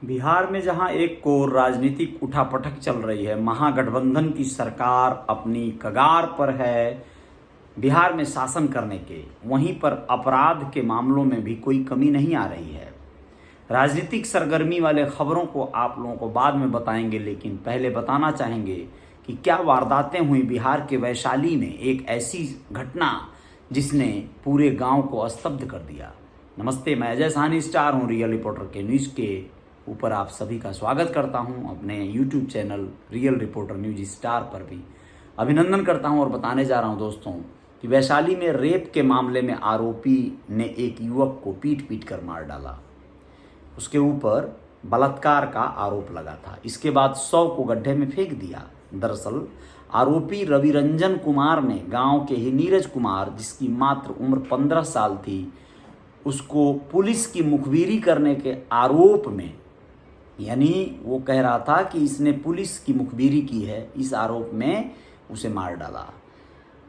बिहार में जहां एक ओर राजनीतिक उठापटक चल रही है, महागठबंधन की सरकार अपनी कगार पर है बिहार में शासन करने के, वहीं पर अपराध के मामलों में भी कोई कमी नहीं आ रही है। राजनीतिक सरगर्मी वाले खबरों को आप लोगों को बाद में बताएंगे, लेकिन पहले बताना चाहेंगे कि क्या वारदातें हुई बिहार के वैशाली में, एक ऐसी घटना जिसने पूरे गांव को स्तब्ध कर दिया। नमस्ते, मैं अजय साहनी स्टार हूं, रियल रिपोर्टर के न्यूज़ के ऊपर आप सभी का स्वागत करता हूं। अपने YouTube channel real reporter news star पर भी अभिनंदन करता हूं और बताने जा रहा हूं दोस्तों कि वैशाली में रेप के मामले में आरोपी ने एक युवक को पीट पीट कर मार डाला। उसके ऊपर बलात्कार का आरोप लगा था। इसके बाद 100 को गड्ढे में फेंक दिया। दरअसल आरोपी रविरंजन कुमार ने गांव के ही नीरज कुमार, जिसकी मात्र उम्र 15 साल थी, उसको पुलिस की मुखबिरी करने के आरोप में, यानी वो कह रहा था कि इसने पुलिस की मुखबिरी की है, इस आरोप में उसे मार डाला।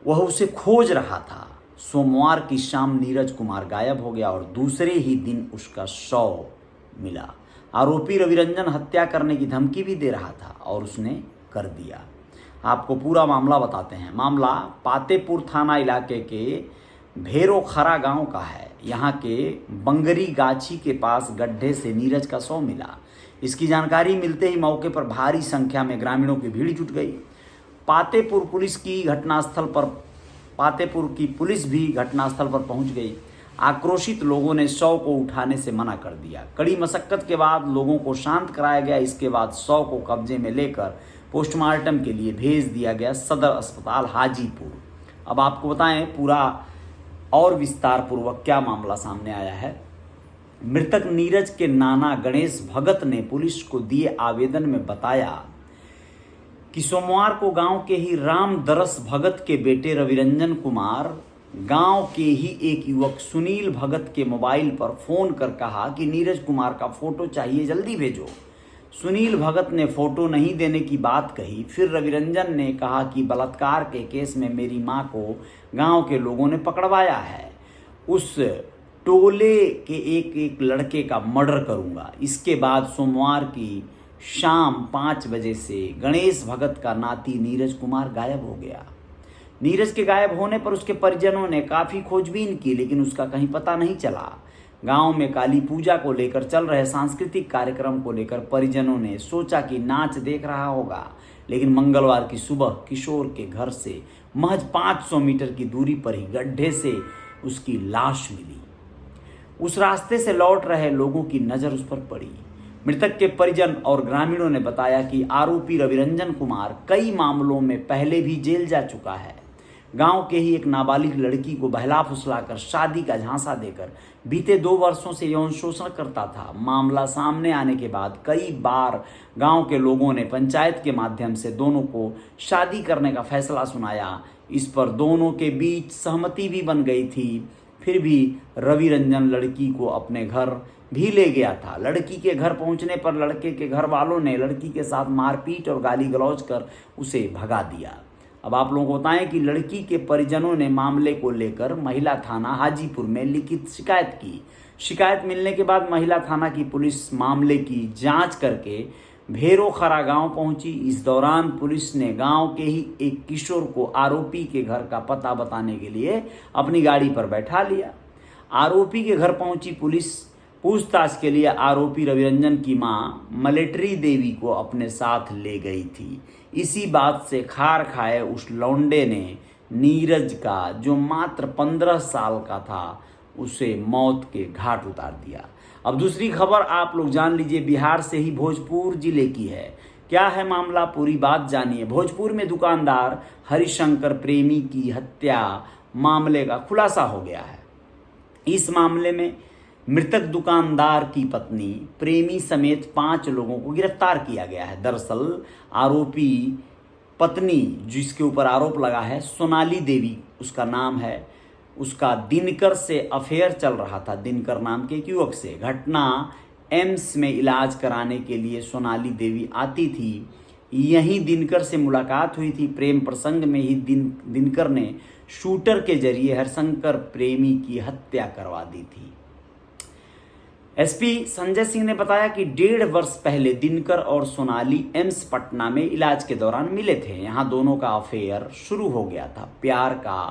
वह उसे खोज रहा था। सोमवार की शाम नीरज कुमार गायब हो गया और दूसरे ही दिन उसका शव मिला। आरोपी रविरंजन हत्या करने की धमकी भी दे रहा था और उसने कर दिया। आपको पूरा मामला बताते हैं। मामला पातेपुर थाना इलाके के भेरोखरा गांव का है। यहाँ के बंगरी गाछी के पास गड्ढे से नीरज का शव मिला। इसकी जानकारी मिलते ही मौके पर भारी संख्या में ग्रामीणों की भीड़ जुट गई। पातेपुर की पुलिस भी घटनास्थल पर पहुंच गई। आक्रोशित लोगों ने शव को उठाने से मना कर दिया। कड़ी मशक्कत के बाद लोगों को शांत कराया गया। इसके बाद शव को कब्जे में लेकर पोस्टमार्टम के लिए भेज दिया गया सदर अस्पताल हाजीपुर। अब आपको बताएं पूरा और विस्तार पूर्वक क्या मामला सामने आया है। मृतक नीरज के नाना गणेश भगत ने पुलिस को दिए आवेदन में बताया कि सोमवार को गांव के ही रामदरस भगत के बेटे रविरंजन कुमार गांव के ही एक युवक सुनील भगत के मोबाइल पर फोन कर कहा कि नीरज कुमार का फोटो चाहिए, जल्दी भेजो। सुनील भगत ने फोटो नहीं देने की बात कही। फिर रविरंजन ने कहा कि बलात्कार के केस में मेरी मां को गांव के लोगों ने पकड़वाया है, उस टोले के एक लड़के का मर्डर करूंगा। इसके बाद सोमवार की शाम 5 बजे से गणेश भगत का नाती नीरज कुमार गायब हो गया। नीरज के गायब होने पर उसके परिजनों ने काफ़ी खोजबीन की, लेकिन उसका कहीं पता नहीं चला। गांव में काली पूजा को लेकर चल रहे सांस्कृतिक कार्यक्रम को लेकर परिजनों ने सोचा कि नाच देख रहा होगा, लेकिन मंगलवार की सुबह किशोर के घर से महज 500 मीटर की दूरी पर ही गड्ढे से उसकी लाश मिली। उस रास्ते से लौट रहे लोगों की नज़र उस पर पड़ी। मृतक के परिजन और ग्रामीणों ने बताया कि आरोपी रविरंजन कुमार कई मामलों में पहले भी जेल जा चुका है। गांव के ही एक नाबालिग लड़की को बहला फुसलाकर शादी का झांसा देकर बीते 2 वर्षों से यौन शोषण करता था। मामला सामने आने के बाद कई बार गांव के लोगों ने पंचायत के माध्यम से दोनों को शादी करने का फैसला सुनाया। इस पर दोनों के बीच सहमति भी बन गई थी। फिर भी रविरंजन लड़की को अपने घर भी ले गया था। लड़की के घर पहुंचने पर लड़के के घर वालों ने लड़की के साथ मारपीट और गाली गलौज कर उसे भगा दिया। अब आप लोगों को बताएं कि लड़की के परिजनों ने मामले को लेकर महिला थाना हाजीपुर में लिखित शिकायत की। शिकायत मिलने के बाद महिला थाना की पुलिस मामले की जांच करके भेरोखरा गांव पहुंची। इस दौरान पुलिस ने गांव के ही एक किशोर को आरोपी के घर का पता बताने के लिए अपनी गाड़ी पर बैठा लिया। आरोपी के घर पहुंची पुलिस पूछताछ के लिए आरोपी रविरंजन की मां मलेटरी देवी को अपने साथ ले गई थी। इसी बात से खार खाए उस लौंडे ने नीरज का, जो मात्र 15 साल का था, उसे मौत के घाट उतार दिया। अब दूसरी खबर आप लोग जान लीजिए, बिहार से ही भोजपुर जिले की है। क्या है मामला, पूरी बात जानिए। भोजपुर में दुकानदार हरिशंकर प्रेमी की हत्या मामले का खुलासा हो गया है। इस मामले में मृतक दुकानदार की पत्नी प्रेमी समेत 5 लोगों को गिरफ्तार किया गया है। दरअसल आरोपी पत्नी, जिसके ऊपर आरोप लगा है, सोनाली देवी उसका नाम है, उसका दिनकर से अफेयर चल रहा था, दिनकर नाम के एक युवक से। घटना एम्स में इलाज कराने के लिए सोनाली देवी आती थी। यहीं दिनकर से मुलाकात हुई थी। प्रेम प्रसंग में ही दिनकर ने शूटर के जरिए हरिशंकर प्रेमी की हत्या करवा दी थी। एसपी संजय सिंह ने बताया कि 1.5 वर्ष पहले दिनकर और सोनाली एम्स पटना में इलाज के दौरान मिले थे। यहाँ दोनों का अफेयर शुरू हो गया था। प्यार का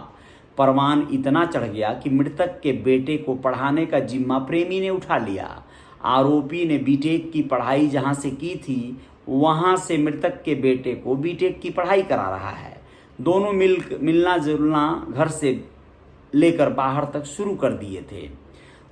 परवान इतना चढ़ गया कि मृतक के बेटे को पढ़ाने का जिम्मा प्रेमी ने उठा लिया। आरोपी ने बीटेक की पढ़ाई जहां से की थी वहां से मृतक के बेटे को बीटेक की पढ़ाई करा रहा है। दोनों मिलना जुलना घर से लेकर बाहर तक शुरू कर दिए थे।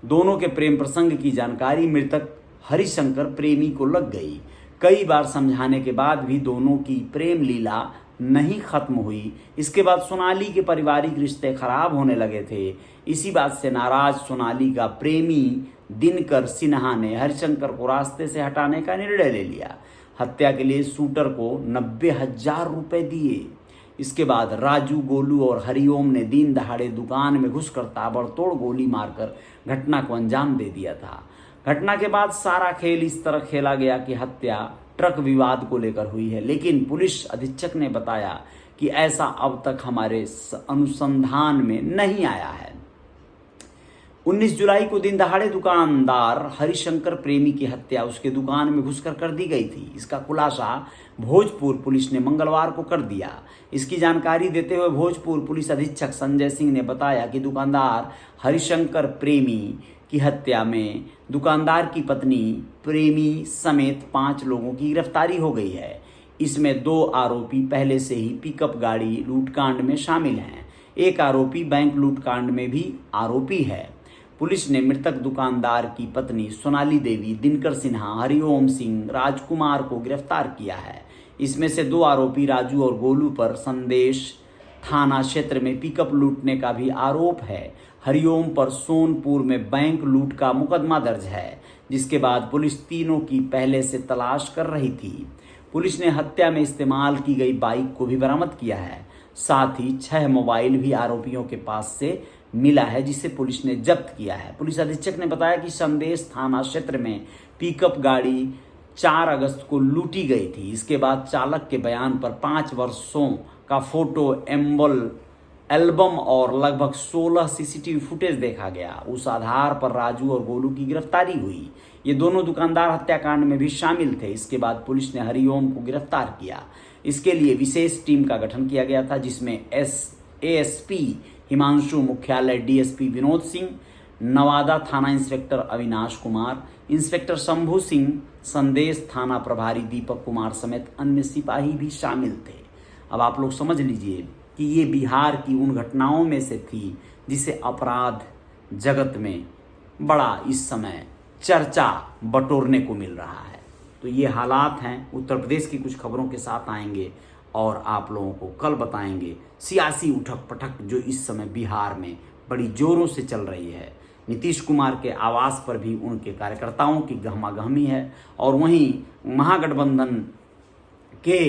दोनों के प्रेम प्रसंग की जानकारी मृतक हरिशंकर प्रेमी को लग गई। कई बार समझाने के बाद भी दोनों की प्रेम लीला नहीं खत्म हुई। इसके बाद सोनाली के पारिवारिक रिश्ते खराब होने लगे थे। इसी बात से नाराज सोनाली का प्रेमी दिनकर सिन्हा ने हरिशंकर को रास्ते से हटाने का निर्णय ले लिया। हत्या के लिए शूटर को 90,000 रुपए दिए। इसके बाद राजू, गोलू और हरिओम ने दिन दहाड़े दुकान में घुसकर ताबड़तोड़ गोली मारकर घटना को अंजाम दे दिया था। घटना के बाद सारा खेल इस तरह खेला गया कि हत्या ट्रक विवाद को लेकर हुई है, लेकिन पुलिस अधीक्षक ने बताया कि ऐसा अब तक हमारे अनुसंधान में नहीं आया है। 19 जुलाई को दिन दहाड़े दुकानदार हरिशंकर प्रेमी की हत्या उसके दुकान में घुसकर कर दी गई थी। इसका खुलासा भोजपुर पुलिस ने मंगलवार को कर दिया। इसकी जानकारी देते हुए भोजपुर पुलिस अधीक्षक संजय सिंह ने बताया कि दुकानदार हरिशंकर प्रेमी की हत्या में दुकानदार की पत्नी प्रेमी समेत 5 लोगों की गिरफ्तारी हो गई है। इसमें 2 आरोपी पहले से ही पिकअप गाड़ी लूटकांड में शामिल हैं। एक आरोपी बैंक लूटकांड में भी आरोपी है। पुलिस ने मृतक दुकानदार की पत्नी सोनाली देवी, दिनकर सिन्हा, हरिओम सिंह, राजकुमार को गिरफ्तार किया है। इसमें से 2 आरोपी राजू और गोलू पर संदेश थाना क्षेत्र में पिकअप लूटने का भी आरोप है। हरिओम पर सोनपुर में बैंक लूट का मुकदमा दर्ज है, जिसके बाद पुलिस तीनों की पहले से तलाश कर रही थी। पुलिस ने हत्या में इस्तेमाल की गई बाइक को भी बरामद किया है। साथ ही 6 मोबाइल भी आरोपियों के पास से मिला है, जिसे पुलिस ने जब्त किया है। पुलिस अधीक्षक ने बताया कि संदेश थाना क्षेत्र में पिकअप गाड़ी 4 अगस्त को लूटी गई थी। इसके बाद चालक के बयान पर 5 वर्षों का फोटो एल्बम और लगभग 16 सीसीटीवी फुटेज देखा गया। उस आधार पर राजू और गोलू की गिरफ्तारी हुई। ये दोनों दुकानदार हत्याकांड में भी शामिल थे। इसके बाद पुलिस ने हरिओम को गिरफ्तार किया। इसके लिए विशेष टीम का गठन किया गया था, जिसमें एएसपी हिमांशु, मुख्यालय डीएसपी विनोद सिंह, नवादा थाना इंस्पेक्टर अविनाश कुमार, इंस्पेक्टर शंभू सिंह, संदेश थाना प्रभारी दीपक कुमार समेत अन्य सिपाही भी शामिल थे। अब आप लोग समझ लीजिए कि ये बिहार की उन घटनाओं में से थी जिसे अपराध जगत में बड़ा इस समय चर्चा बटोरने को मिल रहा है। तो ये हालात हैं। उत्तर प्रदेश की कुछ खबरों के साथ आएंगे और आप लोगों को कल बताएंगे सियासी उठक पटक जो इस समय बिहार में बड़ी जोरों से चल रही है। नीतीश कुमार के आवास पर भी उनके कार्यकर्ताओं की गहमागहमी है और वहीं महागठबंधन के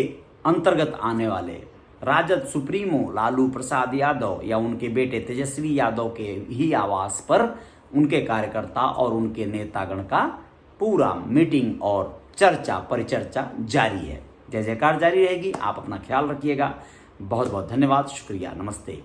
अंतर्गत आने वाले राजद सुप्रीमो लालू प्रसाद यादव या उनके बेटे तेजस्वी यादव के ही आवास पर उनके कार्यकर्ता और उनके नेतागण का पूरा मीटिंग और चर्चा परिचर्चा जारी है। जय जयकार जारी रहेगी। आप अपना ख्याल रखिएगा। बहुत बहुत धन्यवाद। शुक्रिया। नमस्ते।